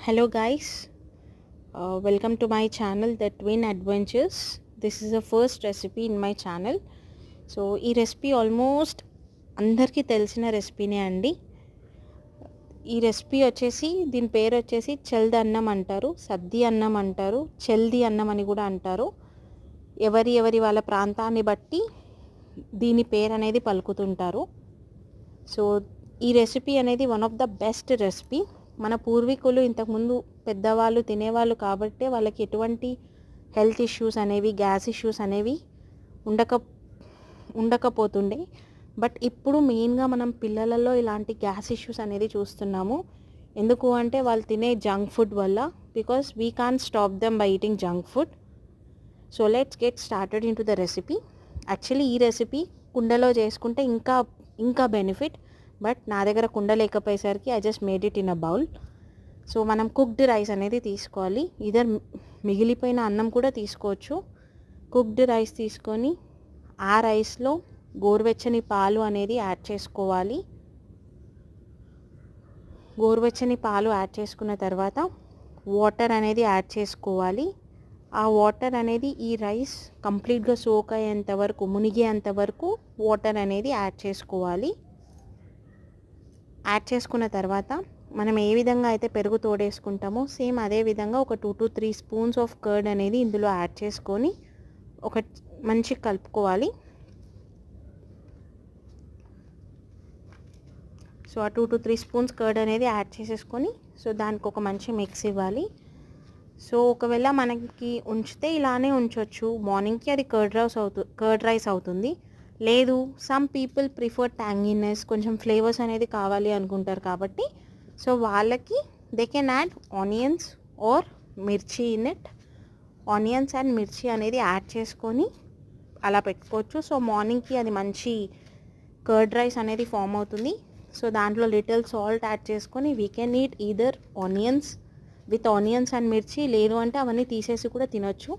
Hello guys, welcome to my channel The Twin Adventures. This is the first recipe in my channel. So ఈ recipe almost అందరికీ తెలిసిన రెసిపీనే అండి. ఈ recipe వచ్చేసి దీని పేరు వచ్చేసి చెల్ది అన్నం అంటారు, సద్ది అన్నం అంటారు, చెల్ది అన్నం అని కూడా అంటారు. ఎవరి వాళ్ళ ప్రాంతాన్ని బట్టి దీని పేరు అనేది పలుకుతుంటారు. సో ఈ రెసిపీ అనేది one of the best recipe. మన పూర్వీకులు ఇంతకుముందు పెద్దవాళ్ళు తినేవాళ్ళు కాబట్టి వాళ్ళకి ఎటువంటి హెల్త్ ఇష్యూస్ అనేవి, గ్యాస్ ఇష్యూస్ అనేవి ఉండకపోతుండే. బట్ ఇప్పుడు మెయిన్గా మనం పిల్లలలో ఇలాంటి గ్యాస్ ఇష్యూస్ అనేది చూస్తున్నాము. ఎందుకు అంటే వాళ్ళు తినే జంక్ ఫుడ్ వల్ల. Because we can stop them by eating junk food. So let's get started into the recipe. Actually ఈ రెసిపీ కుండలో చేసుకుంటే ఇంకా బెనిఫిట్. బట్ నా దగ్గర కుండ లేకపోయేసరికి I just made it in a bowl. So మనం కుక్డ్ రైస్ అనేది తీసుకోవాలి. ఇదర్ మిగిలిపోయిన అన్నం కూడా తీసుకోవచ్చు. కుక్డ్ రైస్ తీసుకొని ఆ రైస్లో గోరువెచ్చని పాలు అనేది యాడ్ చేసుకోవాలి. గోరువెచ్చని పాలు యాడ్ చేసుకున్న తర్వాత వాటర్ అనేది యాడ్ చేసుకోవాలి. ఆ వాటర్ అనేది ఈ రైస్ కంప్లీట్గా సోక్ అయ్యేంత వరకు, మునిగేంత వరకు వాటర్ అనేది యాడ్ చేసుకోవాలి. యాడ్ చేసుకున్న తర్వాత మనం ఏ విధంగా అయితే పెరుగు తోడేసుకుంటామో సేమ్ అదే విధంగా ఒక 2 to 3 స్పూన్స్ ఆఫ్ కర్డ్ అనేది ఇందులో యాడ్ చేసుకొని ఒక మంచి కలుపుకోవాలి. సో ఆ 2 to 3 స్పూన్స్ కర్డ్ అనేది యాడ్ చేసేసుకొని సో దానికి ఒక మంచి మిక్స్ ఇవ్వాలి. సో ఒకవేళ మనకి ఉంచితే ఇలానే ఉంచవచ్చు. మార్నింగ్కి అది కర్డ్ రైస్ అవుతుంది. లేదు, సమ్ పీపుల్ ప్రిఫర్ ట్యాంగినెస్, కొంచెం ఫ్లేవర్స్ అనేది కావాలి అనుకుంటారు కాబట్టి సో వాళ్ళకి they can add onions or mirchi in it. Onions and mirchi అనేది యాడ్ చేసుకొని అలా పెట్టుకోవచ్చు. సో మార్నింగ్కి అది మంచి కర్డ్ రైస్ అనేది ఫామ్ అవుతుంది. సో దాంట్లో లిటిల్ సాల్ట్ యాడ్ చేసుకొని we can eat either onions with onions and మిర్చి, లేదు అంటే అవన్నీ తీసేసి కూడా తినొచ్చు.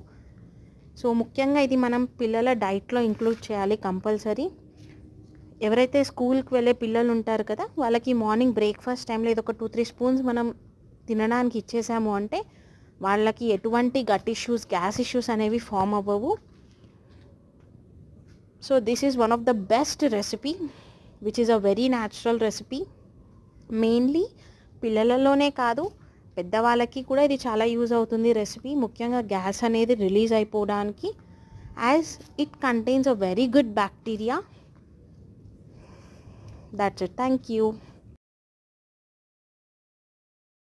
సో ముఖ్యంగా ఇది మనం పిల్లల డైట్లో ఇంక్లూడ్ చేయాలి కంపల్సరీ. ఎవరైతే స్కూల్కి వెళ్ళే పిల్లలు ఉంటారు కదా, వాళ్ళకి మార్నింగ్ బ్రేక్ఫాస్ట్ టైంలో ఇది ఒక 2-3 స్పూన్స్ మనం తినడానికి ఇచ్చేసాము అంటే వాళ్ళకి ఎటువంటి గట్ ఇష్యూస్, గ్యాస్ ఇష్యూస్ అనేవి ఫామ్ అవ్వవు. So this is one of the best recipe which is a very natural recipe. Mainly పిల్లలలోనే కాదు, పెద్దవాళ్ళకి కూడా ఇది చాలా యూజ్ అవుతుంది రెసిపీ. ముఖ్యంగా గ్యాస్ అనేది రిలీజ్ అయిపోవడానికి, as it contains a very good bacteria. That's it. Thank you.